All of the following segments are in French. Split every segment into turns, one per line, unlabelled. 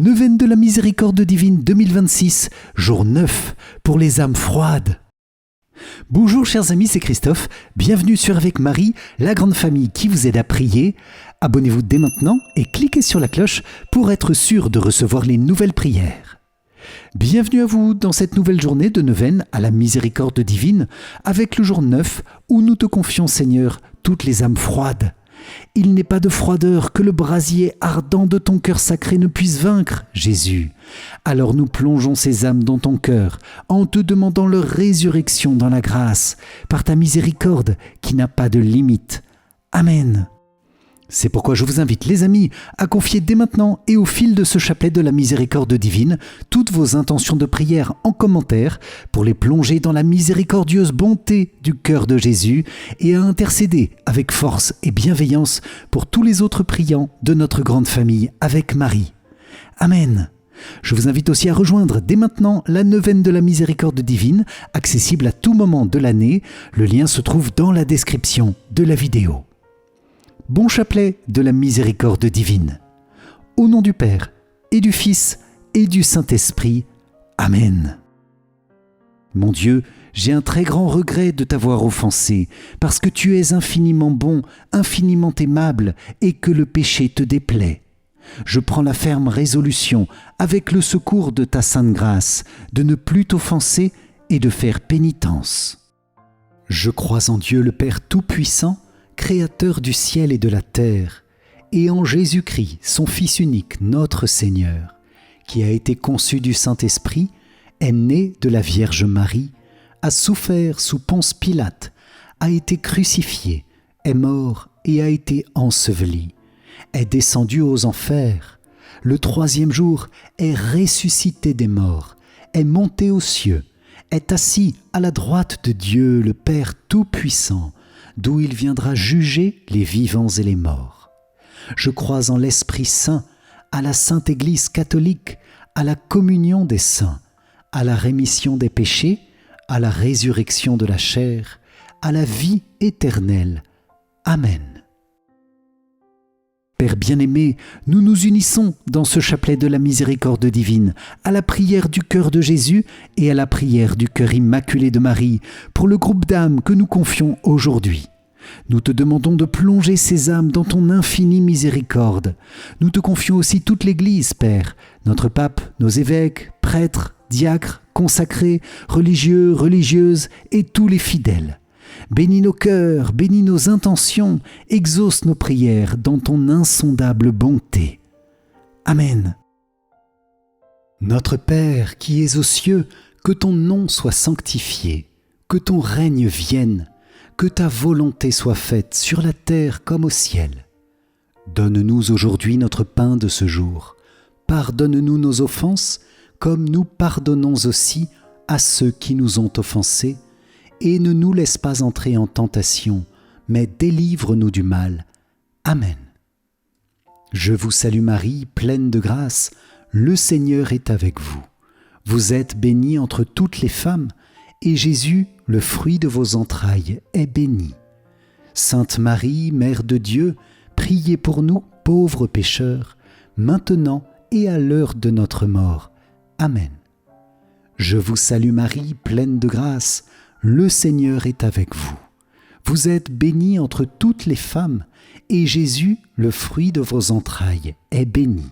Neuvaine de la Miséricorde divine 2026, jour 9, pour les âmes froides. Bonjour chers amis, c'est Christophe, bienvenue sur Avec Marie, la grande famille qui vous aide à prier. Abonnez-vous dès maintenant et cliquez sur la cloche pour être sûr de recevoir les nouvelles prières. Bienvenue à vous dans cette nouvelle journée de neuvaine à la Miséricorde divine, avec le jour 9 où nous te confions Seigneur toutes les âmes froides. Il n'est pas de froideur que le brasier ardent de ton cœur sacré ne puisse vaincre, Jésus. Alors nous plongeons ces âmes dans ton cœur, en te demandant leur résurrection dans la grâce, par ta miséricorde qui n'a pas de limite. Amen. C'est pourquoi je vous invite, les amis, à confier dès maintenant et au fil de ce chapelet de la miséricorde divine toutes vos intentions de prière en commentaire pour les plonger dans la miséricordieuse bonté du cœur de Jésus et à intercéder avec force et bienveillance pour tous les autres priants de notre grande famille avec Marie. Amen. Je vous invite aussi à rejoindre dès maintenant la neuvaine de la miséricorde divine, accessible à tout moment de l'année. Le lien se trouve dans la description de la vidéo. Bon chapelet de la miséricorde divine. Au nom du Père, et du Fils, et du Saint-Esprit. Amen. Mon Dieu, j'ai un très grand regret de t'avoir offensé, parce que tu es infiniment bon, infiniment aimable, et que le péché te déplaît. Je prends la ferme résolution, avec le secours de ta sainte grâce, de ne plus t'offenser et de faire pénitence. Je crois en Dieu le Père Tout-Puissant, Créateur du ciel et de la terre, et en Jésus-Christ, son Fils unique, notre Seigneur, qui a été conçu du Saint-Esprit, est né de la Vierge Marie, a souffert sous Ponce Pilate, a été crucifié, est mort et a été enseveli, est descendu aux enfers, le troisième jour est ressuscité des morts, est monté aux cieux, est assis à la droite de Dieu le Père Tout-Puissant, d'où il viendra juger les vivants et les morts. Je crois en l'Esprit Saint, à la Sainte Église catholique, à la communion des saints, à la rémission des péchés, à la résurrection de la chair, à la vie éternelle. Amen. Père bien-aimé, nous nous unissons dans ce chapelet de la miséricorde divine, à la prière du cœur de Jésus et à la prière du cœur immaculé de Marie, pour le groupe d'âmes que nous confions aujourd'hui. Nous te demandons de plonger ces âmes dans ton infinie miséricorde. Nous te confions aussi toute l'Église, Père, notre pape, nos évêques, prêtres, diacres, consacrés, religieux, religieuses et tous les fidèles. Bénis nos cœurs, bénis nos intentions, exauce nos prières dans ton insondable bonté. Amen. Notre Père qui es aux cieux, que ton nom soit sanctifié, que ton règne vienne, que ta volonté soit faite sur la terre comme au ciel. Donne-nous aujourd'hui notre pain de ce jour. Pardonne-nous nos offenses, comme nous pardonnons aussi à ceux qui nous ont offensés, et ne nous laisse pas entrer en tentation, mais délivre-nous du mal. Amen. Je vous salue Marie, pleine de grâce, le Seigneur est avec vous. Vous êtes bénie entre toutes les femmes, et Jésus, le fruit de vos entrailles, est béni. Sainte Marie, Mère de Dieu, priez pour nous, pauvres pécheurs, maintenant et à l'heure de notre mort. Amen. Je vous salue Marie, pleine de grâce, le Seigneur est avec vous. Vous êtes bénie entre toutes les femmes, et Jésus, le fruit de vos entrailles, est béni.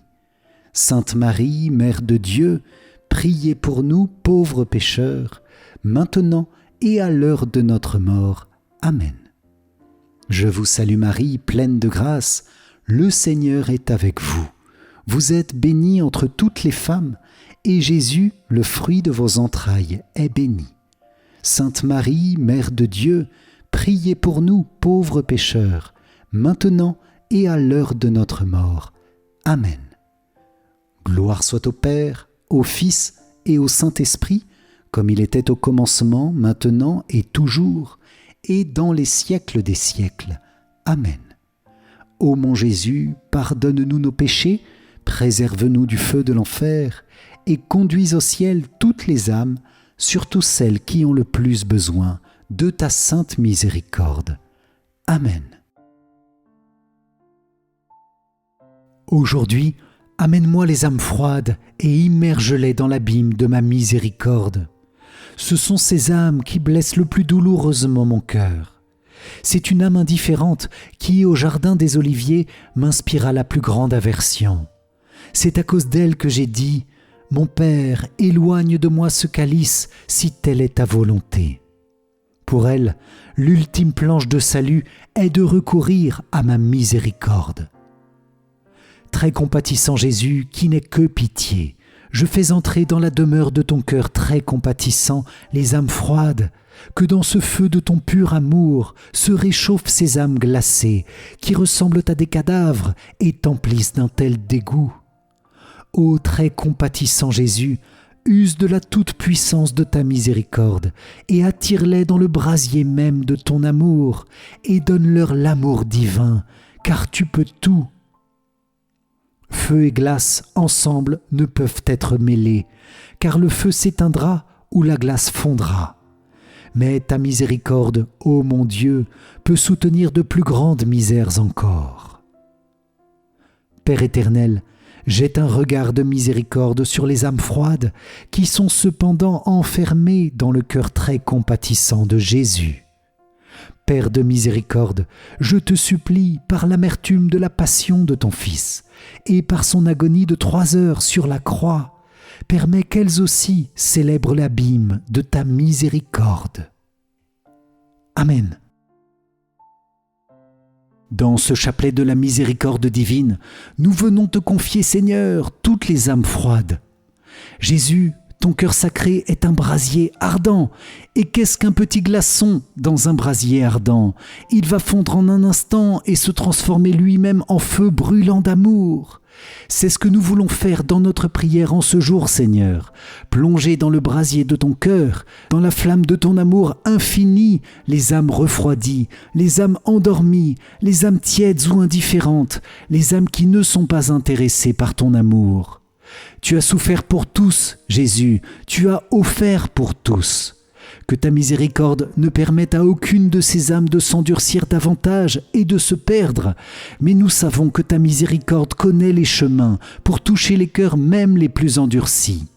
Sainte Marie, Mère de Dieu, priez pour nous, pauvres pécheurs, maintenant et à l'heure de notre mort. Amen. Je vous salue Marie, pleine de grâce, le Seigneur est avec vous. Vous êtes bénie entre toutes les femmes, et Jésus, le fruit de vos entrailles, est béni. Sainte Marie, Mère de Dieu, priez pour nous, pauvres pécheurs, maintenant et à l'heure de notre mort. Amen. Gloire soit au Père, au Fils et au Saint-Esprit, comme il était au commencement, maintenant et toujours, et dans les siècles des siècles. Amen. Ô mon Jésus, pardonne-nous nos péchés, préserve-nous du feu de l'enfer, et conduis au ciel toutes les âmes, surtout celles qui ont le plus besoin de ta sainte miséricorde. Amen. Aujourd'hui, Amène-moi les âmes froides et immerge-les dans l'abîme de ma miséricorde. Ce sont ces âmes qui blessent le plus douloureusement mon cœur. C'est une âme indifférente qui, au jardin des Oliviers, m'inspira la plus grande aversion. C'est à cause d'elle que j'ai dit « Mon Père, éloigne de moi ce calice, si telle est ta volonté. » Pour elle, l'ultime planche de salut est de recourir à ma miséricorde. Très compatissant Jésus, qui n'est que pitié, je fais entrer dans la demeure de ton cœur très compatissant les âmes froides, que dans ce feu de ton pur amour se réchauffent ces âmes glacées, qui ressemblent à des cadavres et t'emplissent d'un tel dégoût. Ô très compatissant Jésus, use de la toute-puissance de ta miséricorde et attire-les dans le brasier même de ton amour et donne-leur l'amour divin, car tu peux tout. Feu et glace ensemble ne peuvent être mêlés, car le feu s'éteindra ou la glace fondra. Mais ta miséricorde, ô mon Dieu, peut soutenir de plus grandes misères encore. Père éternel, jette un regard de miséricorde sur les âmes froides qui sont cependant enfermées dans le cœur très compatissant de Jésus. Père de miséricorde, je te supplie par l'amertume de la passion de ton Fils et par son agonie de 3 heures sur la croix, permets qu'elles aussi célèbrent l'abîme de ta miséricorde. Amen. Dans ce chapelet de la miséricorde divine, nous venons te confier, Seigneur, toutes les âmes froides. Jésus, ton cœur sacré est un brasier ardent. Et qu'est-ce qu'un petit glaçon dans un brasier ardent? Il va fondre en un instant et se transformer lui-même en feu brûlant d'amour. C'est ce que nous voulons faire dans notre prière en ce jour, Seigneur. Plonger dans le brasier de ton cœur, dans la flamme de ton amour infini, les âmes refroidies, les âmes endormies, les âmes tièdes ou indifférentes, les âmes qui ne sont pas intéressées par ton amour. Tu as souffert pour tous, Jésus, tu as offert pour tous. Que ta miséricorde ne permette à aucune de ces âmes de s'endurcir davantage et de se perdre, mais nous savons que ta miséricorde connaît les chemins pour toucher les cœurs même les plus endurcis.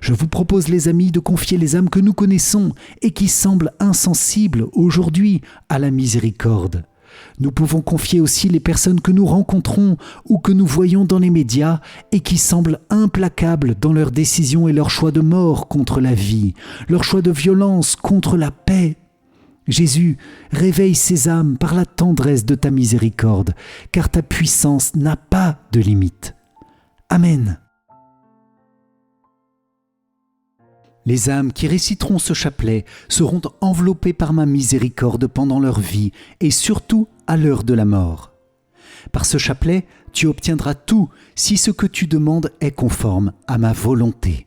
Je vous propose, les amis, de confier les âmes que nous connaissons et qui semblent insensibles aujourd'hui à la miséricorde. Nous pouvons confier aussi les personnes que nous rencontrons ou que nous voyons dans les médias et qui semblent implacables dans leurs décisions et leurs choix de mort contre la vie, leurs choix de violence contre la paix. Jésus, réveille ces âmes par la tendresse de ta miséricorde, car ta puissance n'a pas de limite. Amen. Les âmes qui réciteront ce chapelet seront enveloppées par ma miséricorde pendant leur vie et surtout à l'heure de la mort. Par ce chapelet, tu obtiendras tout si ce que tu demandes est conforme à ma volonté.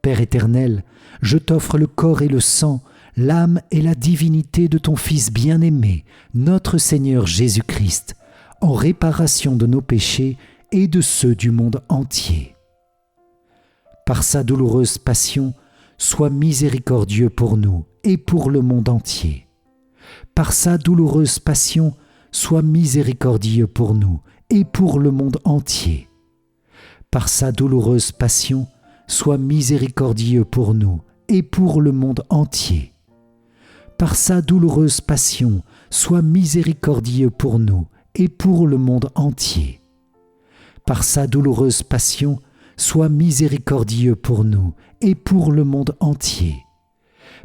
Père éternel, je t'offre le corps et le sang, l'âme et la divinité de ton Fils bien-aimé, notre Seigneur Jésus-Christ, en réparation de nos péchés et de ceux du monde entier. Par sa douloureuse passion, sois miséricordieux pour nous et pour le monde entier. Par sa douloureuse passion, sois miséricordieux pour nous et pour le monde entier. Par sa douloureuse passion, sois miséricordieux pour nous et pour le monde entier. Par sa douloureuse passion, sois miséricordieux pour nous et pour le monde entier. Par sa douloureuse passion, sois miséricordieux pour nous et pour le monde entier.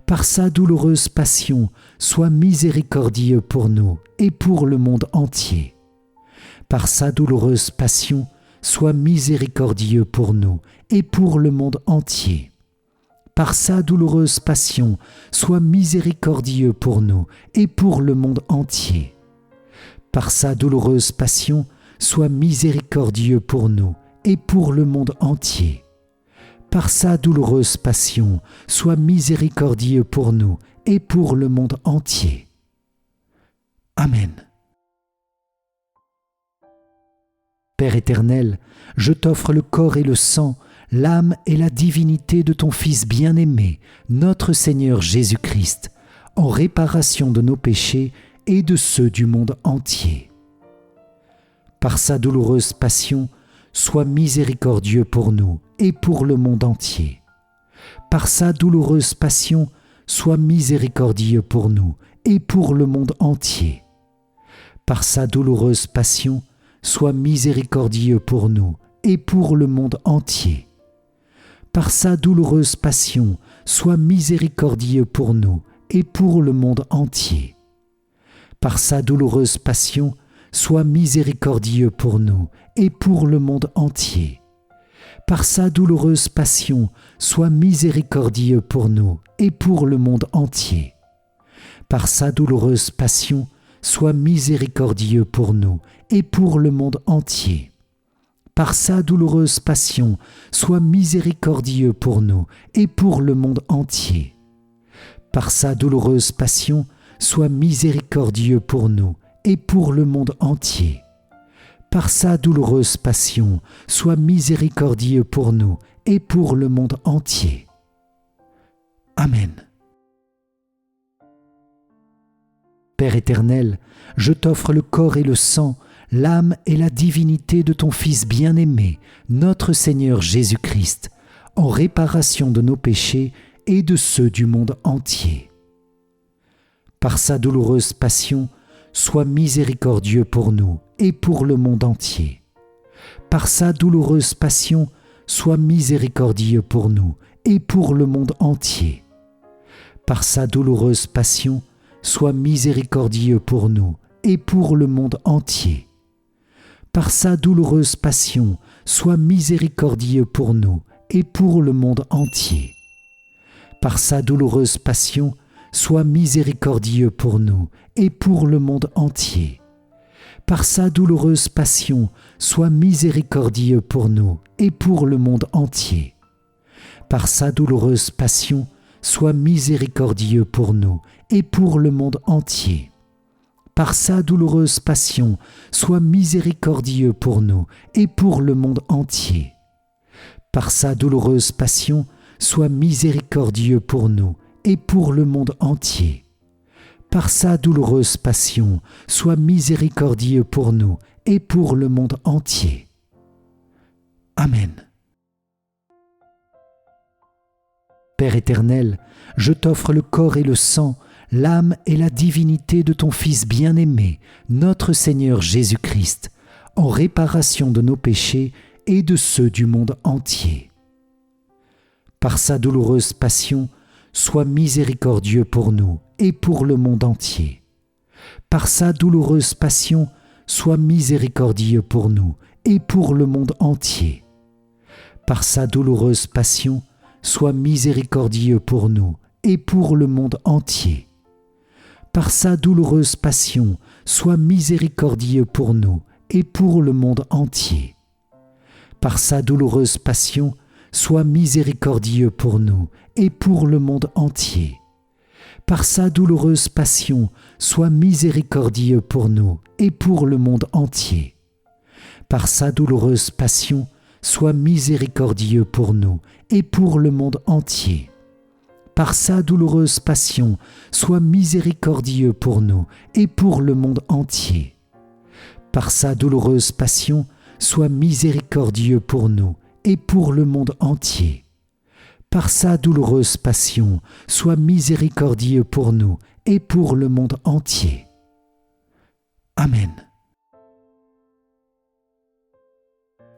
Par sa douloureuse passion, sois miséricordieux pour nous et pour le monde entier. Par sa douloureuse passion, sois miséricordieux pour nous et pour le monde entier. Par sa douloureuse passion, sois miséricordieux pour nous et pour le monde entier. Par sa douloureuse passion, sois miséricordieux pour nous et pour le monde entier. Par sa douloureuse passion, sois miséricordieux pour nous et pour le monde entier. Amen. Père éternel, je t'offre le corps et le sang, l'âme et la divinité de ton Fils bien-aimé, notre Seigneur Jésus-Christ, en réparation de nos péchés et de ceux du monde entier. par sa douloureuse passion, sois miséricordieux pour nous et pour le monde entier. Par sa douloureuse passion, sois miséricordieux pour nous et pour le monde entier. Par sa douloureuse passion, sois miséricordieux pour nous et pour le monde entier. Par sa douloureuse passion, sois miséricordieux pour nous et pour le monde entier. Par sa douloureuse passion, sois miséricordieux pour nous et pour le monde entier. Par sa douloureuse passion, sois miséricordieux pour nous et pour le monde entier. Par sa douloureuse passion, sois miséricordieux pour nous et pour le monde entier. Par sa douloureuse passion, sois miséricordieux pour nous et pour le monde entier. Par sa douloureuse passion, sois miséricordieux pour nous et pour le monde entier. Par sa douloureuse passion, sois miséricordieux pour nous et pour le monde entier. Amen. Père éternel, je t'offre le corps et le sang, l'âme et la divinité de ton Fils bien-aimé, notre Seigneur Jésus-Christ, en réparation de nos péchés et de ceux du monde entier. Par sa douloureuse passion, sois miséricordieux pour nous et pour le monde entier. Par sa douloureuse passion, sois miséricordieux pour nous et pour le monde entier. Par sa douloureuse passion, sois miséricordieux pour nous et pour le monde entier. Par sa douloureuse passion, sois miséricordieux pour nous et pour le monde entier. Par sa douloureuse passion, sois miséricordieux pour nous et pour le monde entier. Par sa douloureuse passion, sois miséricordieux pour nous et pour le monde entier. Par sa douloureuse passion, sois miséricordieux pour nous et pour le monde entier. Par sa douloureuse passion, sois miséricordieux pour nous et pour le monde entier. Par sa douloureuse passion, sois miséricordieux pour nous et pour le monde entier. Par sa douloureuse passion, sois miséricordieux pour nous et pour le monde entier. Amen. Père éternel, je t'offre le corps et le sang, l'âme et la divinité de ton Fils bien-aimé, notre Seigneur Jésus-Christ, en réparation de nos péchés et de ceux du monde entier. Par sa douloureuse passion, sois miséricordieux pour nous et pour le monde entier. Par sa douloureuse passion, sois miséricordieux pour nous et pour le monde entier. Par sa douloureuse passion, sois miséricordieux pour nous et pour le monde entier. Par sa douloureuse passion, sois miséricordieux pour nous et pour le monde entier. Par sa douloureuse passion, sois miséricordieux pour nous et pour le monde entier. Par sa douloureuse passion, sois miséricordieux pour nous et pour le monde entier. Par sa douloureuse passion, sois miséricordieux pour nous et pour le monde entier. Par sa douloureuse passion, sois miséricordieux pour nous et pour le monde entier. Par sa douloureuse passion, sois miséricordieux pour nous et pour le monde entier. Par sa douloureuse passion, sois miséricordieux pour nous et pour le monde entier. Amen.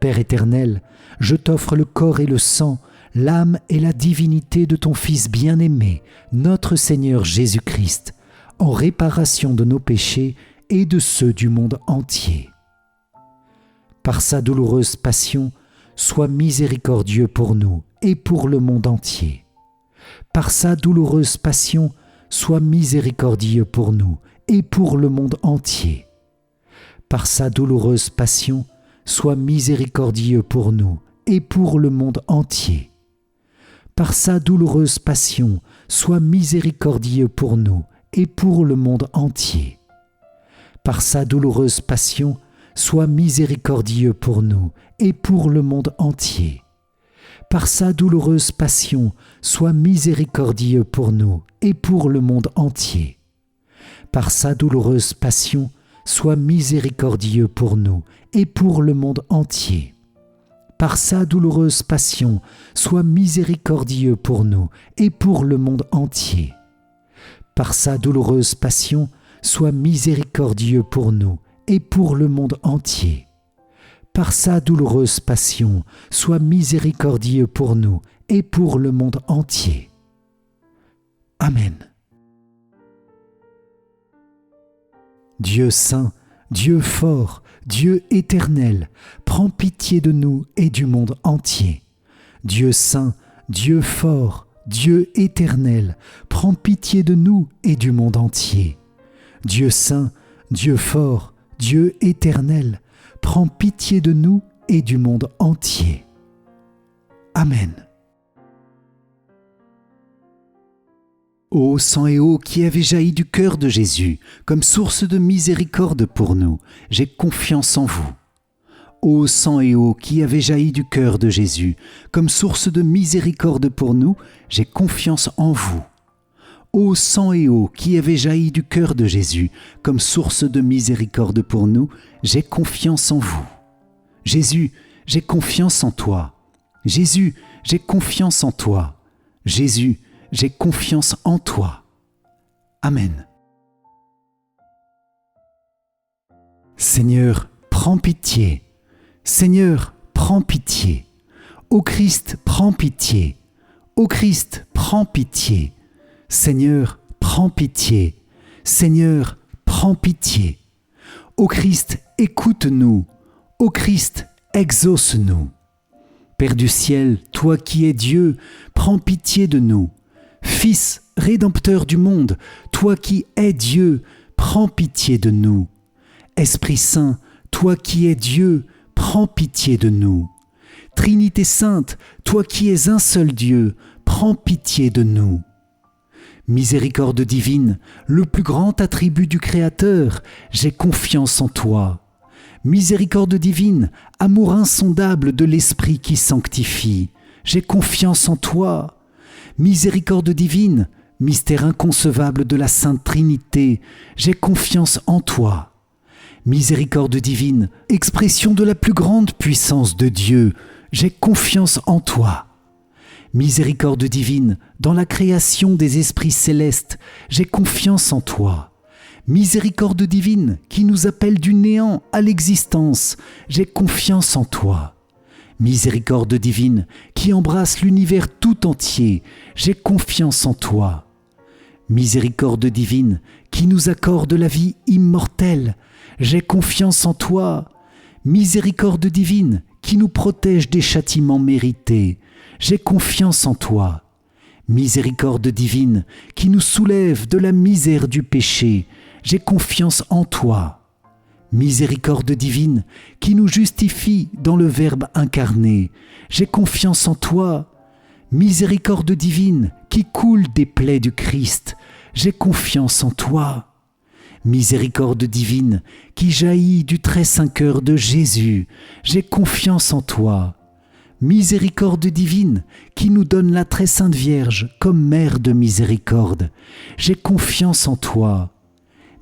Père éternel, je t'offre le corps et le sang, l'âme et la divinité de ton Fils bien-aimé, notre Seigneur Jésus-Christ, en réparation de nos péchés et de ceux du monde entier. Par sa douloureuse passion, sois miséricordieux pour nous et pour le monde entier. Par sa douloureuse passion, sois miséricordieux pour nous et pour le monde entier. Par sa douloureuse passion, sois miséricordieux pour nous et pour le monde entier. Par sa douloureuse passion, sois miséricordieux pour nous et pour le monde entier. Par sa douloureuse passion, sois miséricordieux pour nous et pour le monde entier. Par sa douloureuse passion, sois miséricordieux pour nous et pour le monde entier. Par sa douloureuse passion, sois miséricordieux pour nous et pour le monde entier. Par sa douloureuse passion, sois miséricordieux pour nous et pour le monde entier. Par sa douloureuse passion, sois miséricordieux pour nous et pour le monde entier. Par sa douloureuse passion, sois miséricordieux pour nous et pour le monde entier. Amen. Dieu saint, Dieu fort, Dieu éternel, prends pitié de nous et du monde entier. Dieu saint, Dieu fort, Dieu éternel, prends pitié de nous et du monde entier. Dieu saint, Dieu fort, Dieu éternel, prends pitié de nous et du monde entier. Amen. Ô sang et eau qui avez jailli du cœur de Jésus, comme source de miséricorde pour nous, j'ai confiance en vous. Ô sang et eau qui avez jailli du cœur de Jésus, comme source de miséricorde pour nous, j'ai confiance en vous. Ô sang et eau qui avez jailli du cœur de Jésus, comme source de miséricorde pour nous, j'ai confiance en vous. Jésus, j'ai confiance en toi. Jésus, j'ai confiance en toi. Jésus, j'ai confiance en toi. Amen. Seigneur, prends pitié. Seigneur, prends pitié. Ô Christ, prends pitié. Ô Christ, prends pitié. Seigneur, prends pitié. Seigneur, prends pitié. Ô Christ, écoute-nous. Ô Christ, exauce-nous. Père du ciel, toi qui es Dieu, prends pitié de nous. Fils, Rédempteur du monde, toi qui es Dieu, prends pitié de nous. Esprit Saint, toi qui es Dieu, prends pitié de nous. Trinité Sainte, toi qui es un seul Dieu, prends pitié de nous. Miséricorde divine, le plus grand attribut du Créateur, j'ai confiance en toi. Miséricorde divine, amour insondable de l'Esprit qui sanctifie, j'ai confiance en toi. Miséricorde divine, mystère inconcevable de la Sainte Trinité, j'ai confiance en toi. Miséricorde divine, expression de la plus grande puissance de Dieu, j'ai confiance en toi. Miséricorde divine, dans la création des esprits célestes, j'ai confiance en toi. Miséricorde divine, qui nous appelle du néant à l'existence, j'ai confiance en toi. Miséricorde divine, qui embrasse l'univers tout entier, j'ai confiance en toi. Miséricorde divine, qui nous accorde la vie immortelle, j'ai confiance en toi. Miséricorde divine, qui nous protège des châtiments mérités, j'ai confiance en toi. Miséricorde divine, qui nous soulève de la misère du péché, j'ai confiance en toi. Miséricorde divine, qui nous justifie dans le Verbe incarné, j'ai confiance en toi. Miséricorde divine, qui coule des plaies du Christ, j'ai confiance en toi. Miséricorde divine, qui jaillit du très saint cœur de Jésus, j'ai confiance en toi. Miséricorde divine, qui nous donne la très sainte Vierge comme mère de miséricorde, j'ai confiance en toi.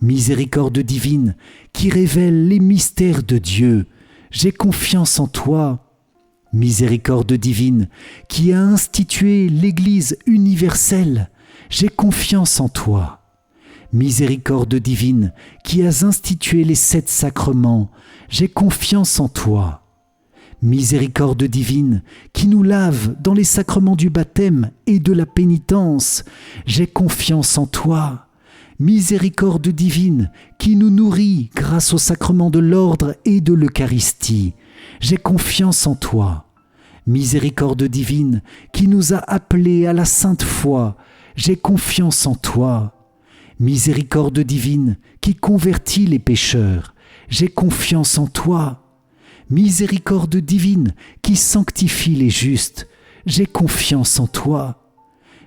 Miséricorde divine, qui révèle les mystères de Dieu, j'ai confiance en toi. Miséricorde divine, qui a institué l'Église universelle, j'ai confiance en toi. Miséricorde divine, qui as institué les 7 sacrements, j'ai confiance en toi. Miséricorde divine, qui nous lave dans les sacrements du baptême et de la pénitence, j'ai confiance en toi. Miséricorde divine, qui nous nourrit grâce au sacrement de l'ordre et de l'Eucharistie, j'ai confiance en toi. Miséricorde divine, qui nous a appelés à la sainte foi, j'ai confiance en toi. Miséricorde divine, qui convertit les pécheurs, j'ai confiance en toi. Miséricorde divine, qui sanctifie les justes, j'ai confiance en toi.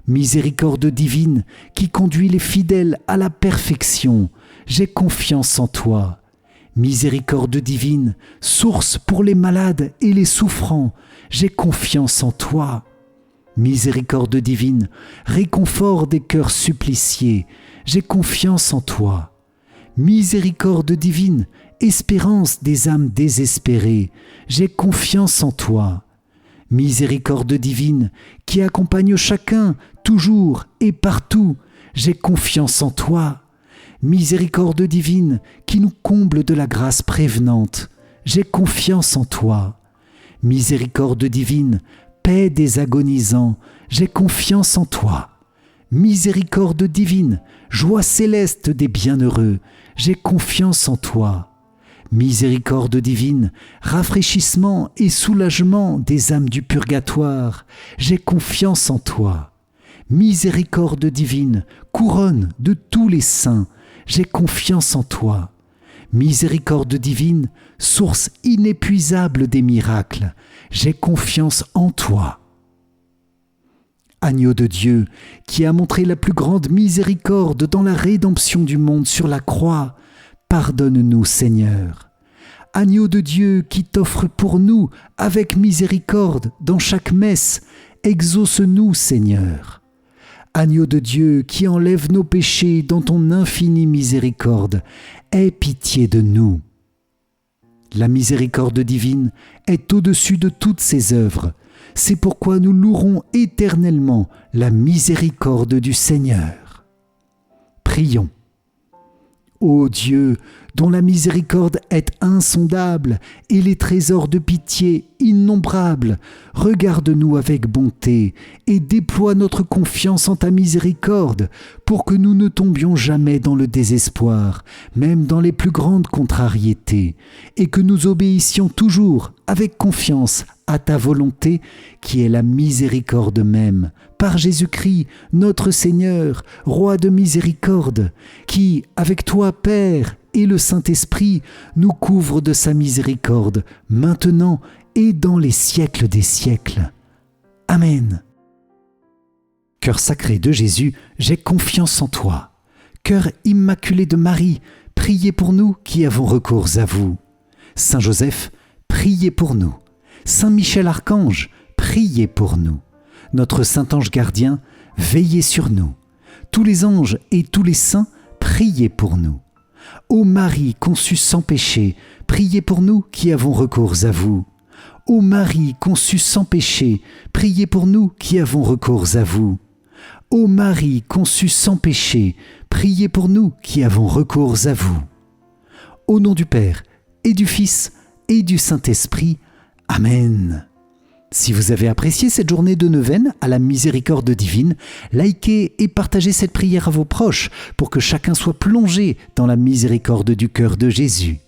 Miséricorde divine, qui conduit les fidèles à la perfection, j'ai confiance en toi. Miséricorde divine, source pour les malades et les souffrants, j'ai confiance en toi. Miséricorde divine, réconfort des cœurs suppliciés, j'ai confiance en toi. Miséricorde divine, espérance des âmes désespérées, j'ai confiance en toi. Miséricorde divine, qui accompagne chacun, toujours et partout, j'ai confiance en toi. Miséricorde divine, qui nous comble de la grâce prévenante, j'ai confiance en toi. Miséricorde divine, paix des agonisants, j'ai confiance en toi. Miséricorde divine, joie céleste des bienheureux, j'ai confiance en toi. Miséricorde divine, rafraîchissement et soulagement des âmes du purgatoire, j'ai confiance en toi. Miséricorde divine, couronne de tous les saints, j'ai confiance en toi. Miséricorde divine, source inépuisable des miracles, j'ai confiance en toi. Agneau de Dieu, qui a montré la plus grande miséricorde dans la rédemption du monde sur la croix, pardonne-nous, Seigneur. Agneau de Dieu, qui t'offre pour nous, avec miséricorde, dans chaque messe, exauce-nous, Seigneur. Agneau de Dieu, qui enlève nos péchés dans ton infinie miséricorde, aie pitié de nous. La miséricorde divine est au-dessus de toutes ses œuvres. C'est pourquoi nous louerons éternellement la miséricorde du Seigneur. Prions. Ô Dieu, dont la miséricorde est insondable et les trésors de pitié innombrables, regarde-nous avec bonté et déploie notre confiance en ta miséricorde pour que nous ne tombions jamais dans le désespoir, même dans les plus grandes contrariétés, et que nous obéissions toujours avec confiance à ta volonté qui est la miséricorde même, par Jésus-Christ, notre Seigneur, Roi de miséricorde, qui, avec toi, Père, et le Saint-Esprit, nous couvre de sa miséricorde, maintenant et dans les siècles des siècles. Amen. Cœur sacré de Jésus, j'ai confiance en toi. Cœur immaculé de Marie, priez pour nous qui avons recours à vous. Saint Joseph, priez pour nous. Saint Michel Archange, priez pour nous. Notre Saint-Ange gardien, veillez sur nous. Tous les anges et tous les saints, priez pour nous. Ô Marie conçue sans péché, priez pour nous qui avons recours à vous. Ô Marie conçue sans péché, priez pour nous qui avons recours à vous. Ô Marie conçue sans péché, priez pour nous qui avons recours à vous. Au nom du Père, et du Fils, et du Saint-Esprit. Amen. Si vous avez apprécié cette journée de neuvaine à la miséricorde divine, likez et partagez cette prière à vos proches pour que chacun soit plongé dans la miséricorde du cœur de Jésus.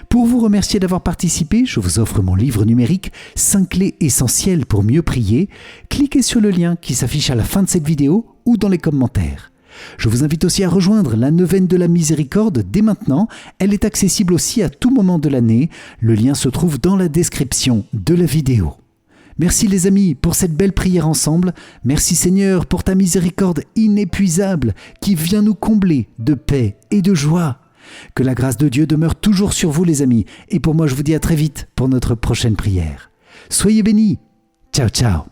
Pour vous remercier d'avoir participé, je vous offre mon livre numérique 5 clés essentielles pour mieux prier. Cliquez sur le lien qui s'affiche à la fin de cette vidéo ou dans les commentaires. Je vous invite aussi à rejoindre la neuvaine de la miséricorde dès maintenant. Elle est accessible aussi à tout moment de l'année. Le lien se trouve dans la description de la vidéo. Merci les amis pour cette belle prière ensemble. Merci Seigneur pour ta miséricorde inépuisable qui vient nous combler de paix et de joie. Que la grâce de Dieu demeure toujours sur vous les amis. Et pour moi je vous dis à très vite pour notre prochaine prière. Soyez bénis. Ciao ciao.